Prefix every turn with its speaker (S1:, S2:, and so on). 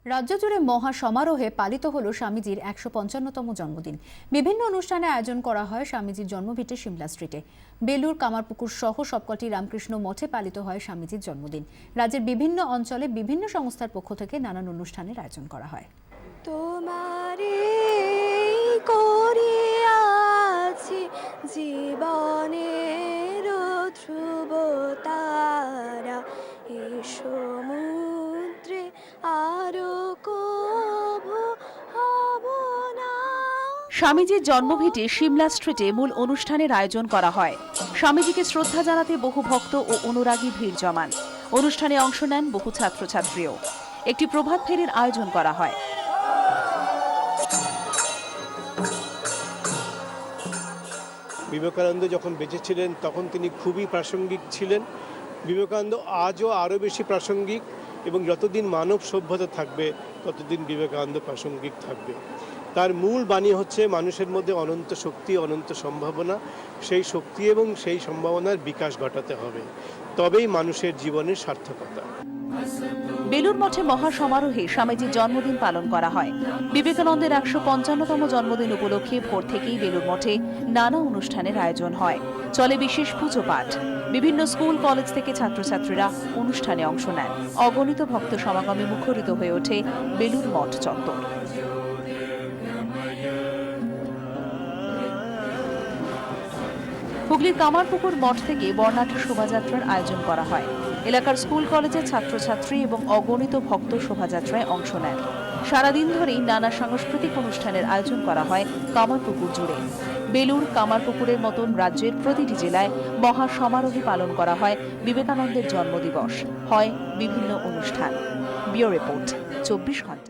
S1: রাজ্য জুড়ে মহা সমারোহে পালিত হল স্বামীজির ১৫৫তম জন্মদিন। বিভিন্ন অনুষ্ঠানে আয়োজন করা হয় স্বামীজির জন্মভিটে সিমলা স্ট্রিটে। বেলুর, কামারপুকুর সহ সবকটি রামকৃষ্ণ মঠে পালিত হয় স্বামীজির জন্মদিন। রাজ্যের বিভিন্ন অঞ্চলে বিভিন্ন সংস্থার পক্ষ থেকে নানান অনুষ্ঠানের আয়োজন করা হয়।
S2: তোমারে করিয়াছি জীবনের ধ্রুব তারা, এ সমুদ্রে আরো কভু হব না।
S3: স্বামীজির জন্মভিটে সিমলা স্ট্রিটে মূল অনুষ্ঠানের আয়োজন করা হয়। স্বামীজিকে শ্রদ্ধা জানাতে বহু ভক্ত ও অনুরাগী ভিড় জমান। অনুষ্ঠানে অংশ নেন বহু ছাত্রছাত্রীও। একটি প্রভাত ফেরির আয়োজন করা হয়।
S4: বিবেকানন্দ যখন বেঁচে ছিলেন তখন তিনি খুবই প্রাসঙ্গিক ছিলেন। বিবেকানন্দ আজও আরও বেশি প্রাসঙ্গিক, এবং যতদিন মানব সভ্যতা থাকবে ততদিন বিবেকানন্দ প্রাসঙ্গিক থাকবে। তার মূল বাণী হচ্ছে মানুষের মধ্যে অনন্ত শক্তি, অনন্ত সম্ভাবনা। সেই শক্তি এবং সেই সম্ভাবনার বিকাশ ঘটাতে হবে, তবেই মানুষের জীবনের সার্থকতা।
S3: বেলুর মঠে মহা সমারোহে স্বামীজির জন্মদিন পালন করা হয়। বিবেকানন্দের ১৫৫তম জন্মদিন উপলক্ষে ভোর থেকেই বেলুর মঠে নানা অনুষ্ঠানের আয়োজন হয়। চলে বিশেষ পুজো পাঠ। বিভিন্ন স্কুল কলেজ থেকে ছাত্রছাত্রীরা অনুষ্ঠানে অংশ নেন। অগণিত ভক্ত সমাগমে মুখরিত হয়ে ওঠে বেলুর মঠ চত্বর। হুগলির কামারপুকুর মঠ থেকে বর্ণাঢ্য শোভাযাত্রার আয়োজন করা হয়। এলাকার স্কুল কলেজের ছাত্রছাত্রী এবং অগণিত ভক্ত শোভাযাত্রায় অংশ নেন। সারাদিন ধরেই নানা সাংস্কৃতিক অনুষ্ঠানের আয়োজন করা হয় কামারপুকুর জুড়ে। বেলুর, কামারপুকুরের মতন রাজ্যের প্রতিটি জেলায় মহা সমারোহে পালন করা হয় বিবেকানন্দের জন্মদিবস। হয় বিভিন্ন অনুষ্ঠান। ব্যুরো রিপোর্ট, ২৪ ঘন্টা।